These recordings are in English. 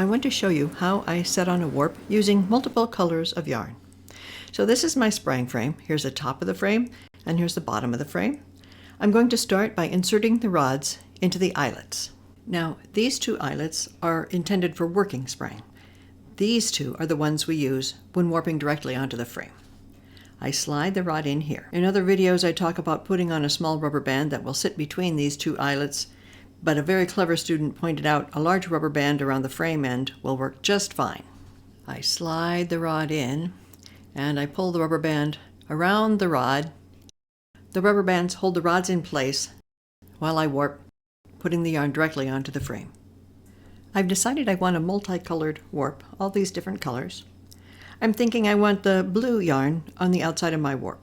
I want to show you how I set on a warp using multiple colors of yarn. So this is my sprang frame. Here's the top of the frame and here's the bottom of the frame. I'm going to start by inserting the rods into the eyelets. Now these two eyelets are intended for working sprang. These two are the ones we use when warping directly onto the frame. I slide the rod in here. In other videos I talk about putting on a small rubber band that will sit between these two eyelets, but a very clever student pointed out a large rubber band around the frame end will work just fine. I slide the rod in and I pull the rubber band around the rod. The rubber bands hold the rods in place while I warp, putting the yarn directly onto the frame. I've decided I want a multicolored warp, all these different colors. I'm thinking I want the blue yarn on the outside of my warp.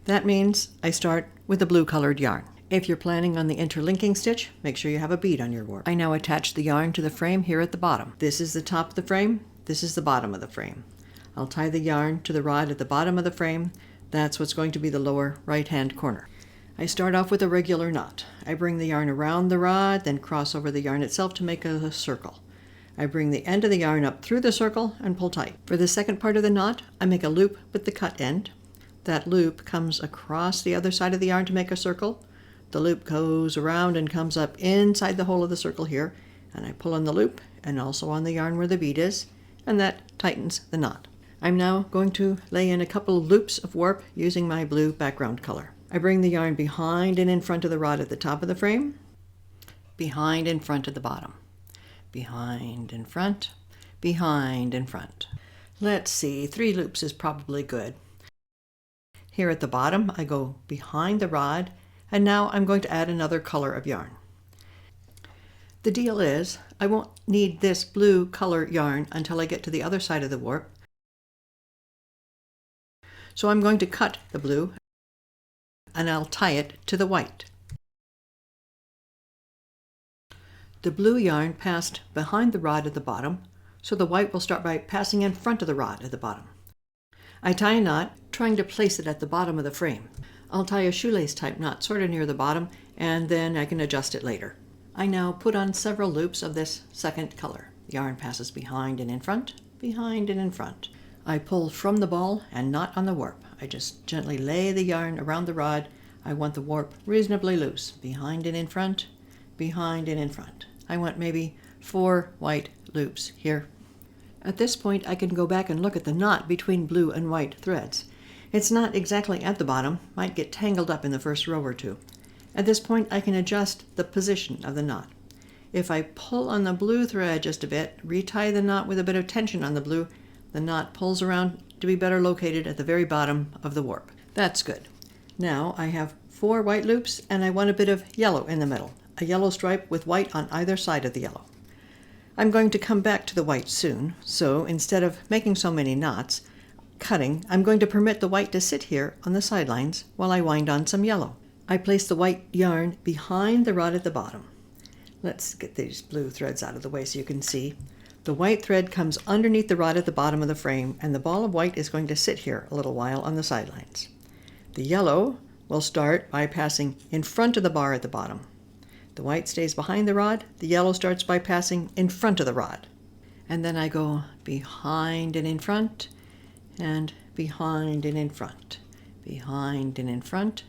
That means I start with the blue colored yarn. If you're planning on the interlinking stitch, make sure you have a bead on your warp. I now attach the yarn to the frame here at the bottom. This is the top of the frame, this is the bottom of the frame. I'll tie the yarn to the rod at the bottom of the frame. That's what's going to be the lower right-hand corner. I start off with a regular knot. I bring the yarn around the rod, then cross over the yarn itself to make a circle. I bring the end of the yarn up through the circle and pull tight. For the second part of the knot, I make a loop with the cut end. That loop comes across the other side of the yarn to make a circle. The loop goes around and comes up inside the hole of the circle here, and I pull on the loop and also on the yarn where the bead is, and that tightens the knot. I'm now going to lay in a couple loops of warp using my blue background color. I bring the yarn behind and in front of the rod at the top of the frame, behind and front at the bottom, behind and front, behind and front. Let's see, 3 loops is probably good. Here at the bottom, I go behind the rod, and now I'm going to add another color of yarn. The deal is, I won't need this blue color yarn until I get to the other side of the warp. So I'm going to cut the blue and I'll tie it to the white. The blue yarn passed behind the rod at the bottom, so the white will start by passing in front of the rod at the bottom. I tie a knot, trying to place it at the bottom of the frame. I'll tie a shoelace type knot sort of near the bottom, and then I can adjust it later. I now put on several loops of this second color. The yarn passes behind and in front, behind and in front. I pull from the ball and knot on the warp. I just gently lay the yarn around the rod. I want the warp reasonably loose, behind and in front, behind and in front. I want maybe 4 white loops here. At this point I can go back and look at the knot between blue and white threads. It's not exactly at the bottom, might get tangled up in the first row or two. At this point I can adjust the position of the knot. If I pull on the blue thread just a bit, retie the knot with a bit of tension on the blue, the knot pulls around to be better located at the very bottom of the warp. That's good. Now I have 4 white loops and I want a bit of yellow in the middle, a yellow stripe with white on either side of the yellow. I'm going to come back to the white soon, so instead of making so many knots, cutting, I'm going to permit the white to sit here on the sidelines while I wind on some yellow. I place the white yarn behind the rod at the bottom. Let's get these blue threads out of the way so you can see. The white thread comes underneath the rod at the bottom of the frame, and the ball of white is going to sit here a little while on the sidelines. The yellow will start by passing in front of the bar at the bottom. The white stays behind the rod, the yellow starts by passing in front of the rod. And then I go behind and in front, and behind and in front, behind and in front.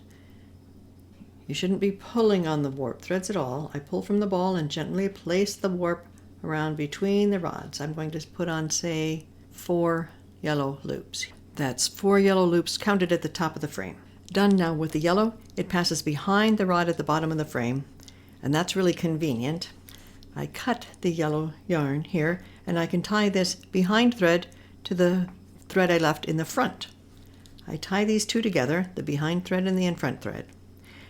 You shouldn't be pulling on the warp threads at all. I pull from the ball and gently place the warp around between the rods. I'm going to put on, say, 4 yellow loops. That's 4 yellow loops counted at the top of the frame. Done now with the yellow, it passes behind the rod at the bottom of the frame, and that's really convenient. I cut the yellow yarn here, and I can tie this behind thread to the thread I left in the front. I tie these two together, the behind thread and the in front thread.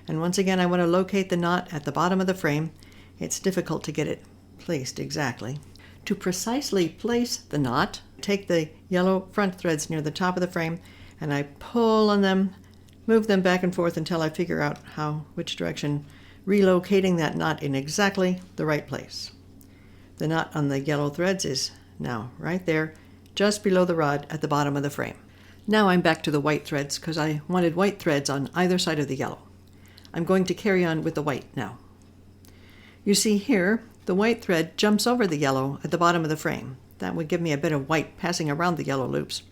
And once again, I want to locate the knot at the bottom of the frame. It's difficult to get it placed exactly. To precisely place the knot, take the yellow front threads near the top of the frame and I pull on them, move them back and forth until I figure out which direction, relocating that knot in exactly the right place. The knot on the yellow threads is now right there, just below the rod at the bottom of the frame. Now I'm back to the white threads because I wanted white threads on either side of the yellow. I'm going to carry on with the white now. You see here, the white thread jumps over the yellow at the bottom of the frame. That would give me a bit of white passing around the yellow loops.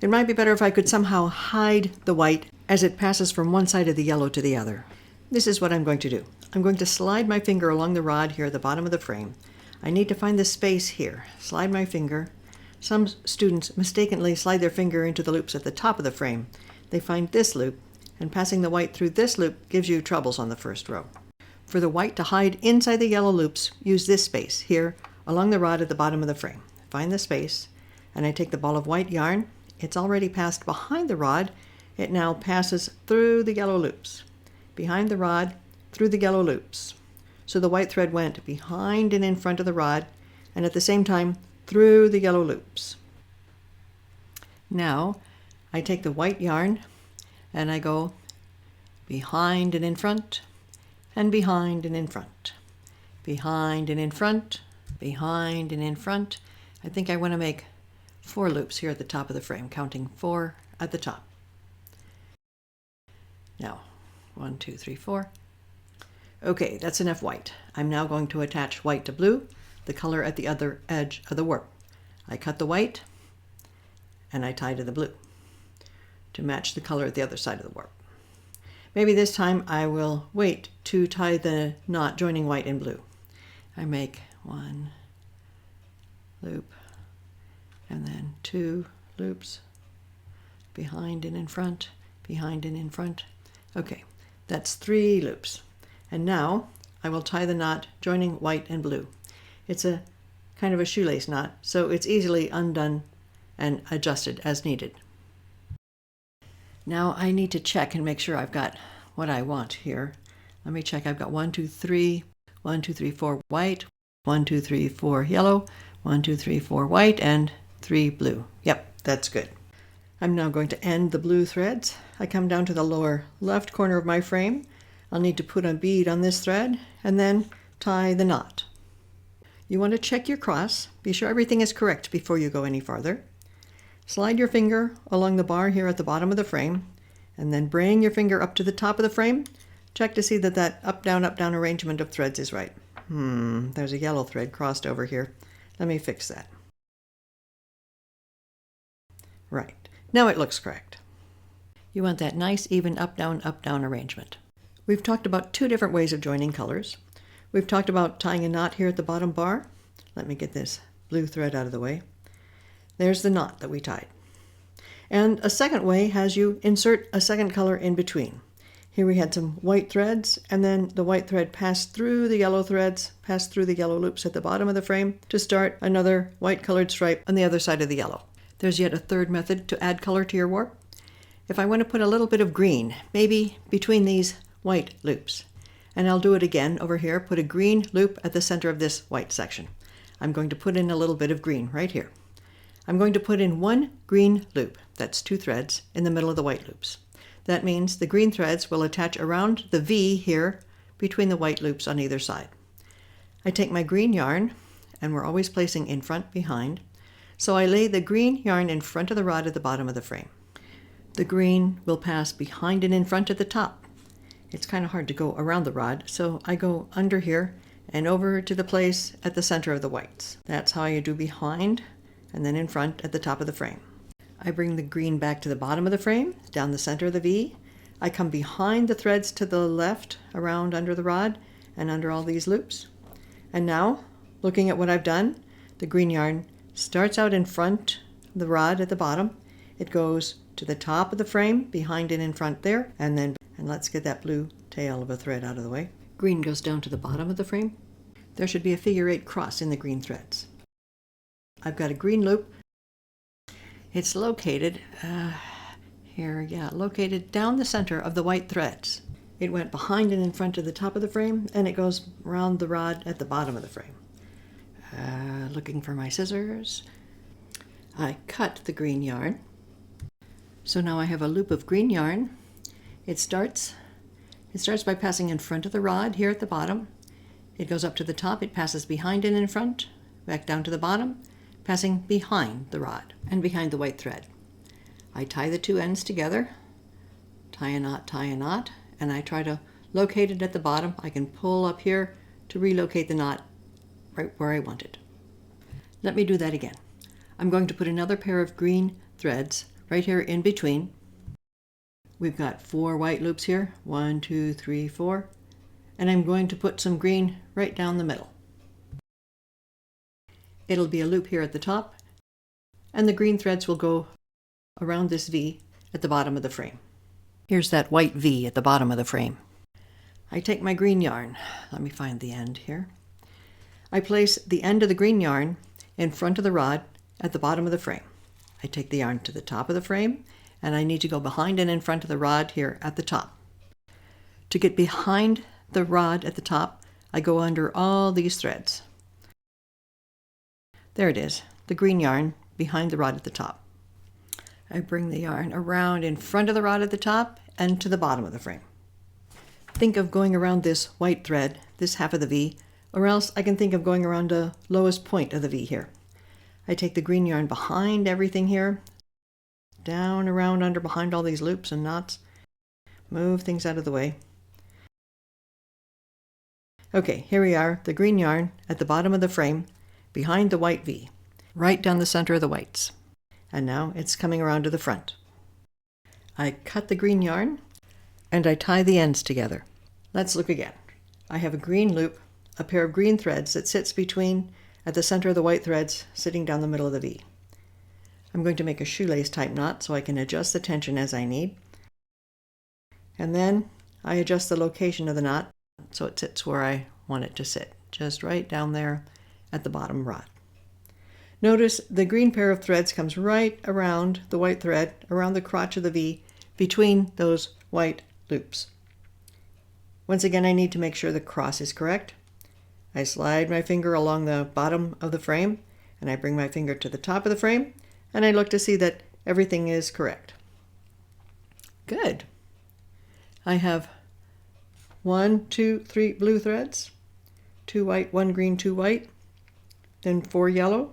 It might be better if I could somehow hide the white as it passes from one side of the yellow to the other. This is what I'm going to do. I'm going to slide my finger along the rod here at the bottom of the frame. I need to find the space here. Slide my finger. Some students mistakenly slide their finger into the loops at the top of the frame. They find this loop, and passing the white through this loop gives you troubles on the first row. For the white to hide inside the yellow loops, use this space here along the rod at the bottom of the frame. Find the space, and I take the ball of white yarn. It's already passed behind the rod. It now passes through the yellow loops. Behind the rod, through the yellow loops. So the white thread went behind and in front of the rod, and at the same time through the yellow loops. Now I take the white yarn and I go behind and in front, and behind and in front, behind and in front, behind and in front. I think I want to make 4 loops here at the top of the frame, counting 4 at the top. Now, 1, 2, 3, 4. Okay, that's enough white. I'm now going to attach white to blue, the color at the other edge of the warp. I cut the white and I tie to the blue to match the color at the other side of the warp. Maybe this time I will wait to tie the knot joining white and blue. I make 1 loop and then 2 loops behind and in front, behind and in front. Okay, that's 3 loops. And now I will tie the knot joining white and blue. It's a kind of a shoelace knot, so it's easily undone and adjusted as needed. Now I need to check and make sure I've got what I want here. Let me check. I've got 1, 2, 3, 1, 2, 3, 4 white, 1, 2, 3, 4 yellow, 1, 2, 3, 4 white, and 3 blue. Yep, that's good. I'm now going to end the blue threads. I come down to the lower left corner of my frame. I'll need to put a bead on this thread and then tie the knot. You want to check your cross. Be sure everything is correct before you go any farther. Slide your finger along the bar here at the bottom of the frame, and then bring your finger up to the top of the frame. Check to see that that up, down arrangement of threads is right. There's a yellow thread crossed over here. Let me fix that. Right. Now it looks correct. You want that nice, even up, down arrangement. We've talked about 2 different ways of joining colors. We've talked about tying a knot here at the bottom bar. Let me get this blue thread out of the way. There's the knot that we tied. And a second way has you insert a second color in between. Here we had some white threads, and then the white thread passed through the yellow threads, passed through the yellow loops at the bottom of the frame to start another white colored stripe on the other side of the yellow. There's yet a third method to add color to your warp. If I want to put a little bit of green, maybe between these white loops, and I'll do it again over here, put a green loop at the center of this white section. I'm going to put in a little bit of green right here. I'm going to put in 1 green loop, that's 2 threads, in the middle of the white loops. That means the green threads will attach around the V here between the white loops on either side. I take my green yarn, and we're always placing in front, behind, so I lay the green yarn in front of the rod at the bottom of the frame. The green will pass behind and in front at the top. It's kind of hard to go around the rod, so I go under here and over to the place at the center of the whites. That's how you do behind and then in front at the top of the frame. I bring the green back to the bottom of the frame, down the center of the V. I come behind the threads to the left, around under the rod, and under all these loops. And now, looking at what I've done, the green yarn starts out in front of the rod at the bottom. It goes to the top of the frame, behind and in front there, and let's get that blue tail of a thread out of the way. Green goes down to the bottom of the frame. There should be a figure 8 cross in the green threads. I've got a green loop. It's located located down the center of the white threads. It went behind and in front of the top of the frame, and it goes around the rod at the bottom of the frame. Looking for my scissors. I cut the green yarn. So now I have a loop of green yarn. It starts by passing in front of the rod here at the bottom. It goes up to the top, it passes behind and in front, back down to the bottom, passing behind the rod and behind the white thread. I tie the 2 ends together, tie a knot, and I try to locate it at the bottom. I can pull up here to relocate the knot right where I want it. Let me do that again. I'm going to put another pair of green threads right here in between. We've got 4 white loops here, 1, 2, 3, 4, and I'm going to put some green right down the middle. It'll be a loop here at the top, and the green threads will go around this V at the bottom of the frame. Here's that white V at the bottom of the frame. I take my green yarn. Let me find the end here. I place the end of the green yarn in front of the rod at the bottom of the frame. I take the yarn to the top of the frame, and I need to go behind and in front of the rod here at the top. To get behind the rod at the top, I go under all these threads. There it is, the green yarn behind the rod at the top. I bring the yarn around in front of the rod at the top and to the bottom of the frame. Think of going around this white thread, this half of the V, or else I can think of going around the lowest point of the V here. I take the green yarn behind everything here, down around under behind all these loops and knots, move things out of the way. Okay, here we are, the green yarn at the bottom of the frame, behind the white V, right down the center of the whites. And now it's coming around to the front. I cut the green yarn and I tie the ends together. Let's look again. I have a green loop, a pair of green threads that sits between at the center of the white threads sitting down the middle of the V. I'm going to make a shoelace type knot so I can adjust the tension as I need. And then I adjust the location of the knot so it sits where I want it to sit, just right down there at the bottom rod. Notice the green pair of threads comes right around the white thread, around the crotch of the V, between those white loops. Once again, I need to make sure the cross is correct. I slide my finger along the bottom of the frame, and I bring my finger to the top of the frame, and I look to see that everything is correct. Good. I have 1, 2, 3 blue threads, 2 white, 1 green, 2 white, then 4 yellow,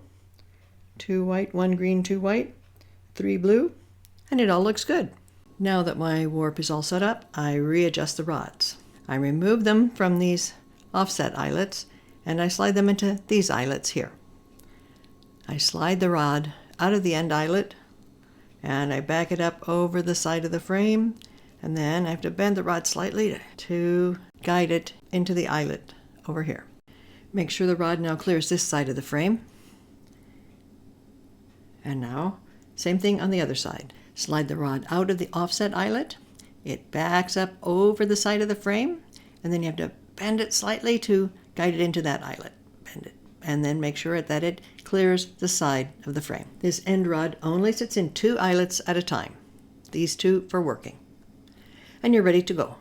2 white, 1 green, 2 white, 3 blue, and it all looks good. Now that my warp is all set up, I readjust the rods. I remove them from these offset eyelets, and I slide them into these eyelets here. I slide the rod out of the end eyelet, and I back it up over the side of the frame, and then I have to bend the rod slightly to guide it into the eyelet over here. Make sure the rod now clears this side of the frame. And now, same thing on the other side. Slide the rod out of the offset eyelet. It backs up over the side of the frame, and then you have to bend it slightly to guide it into that eyelet. Bend it, and then make sure that it clears the side of the frame. This end rod only sits in 2 eyelets at a time. These 2 for working. And you're ready to go.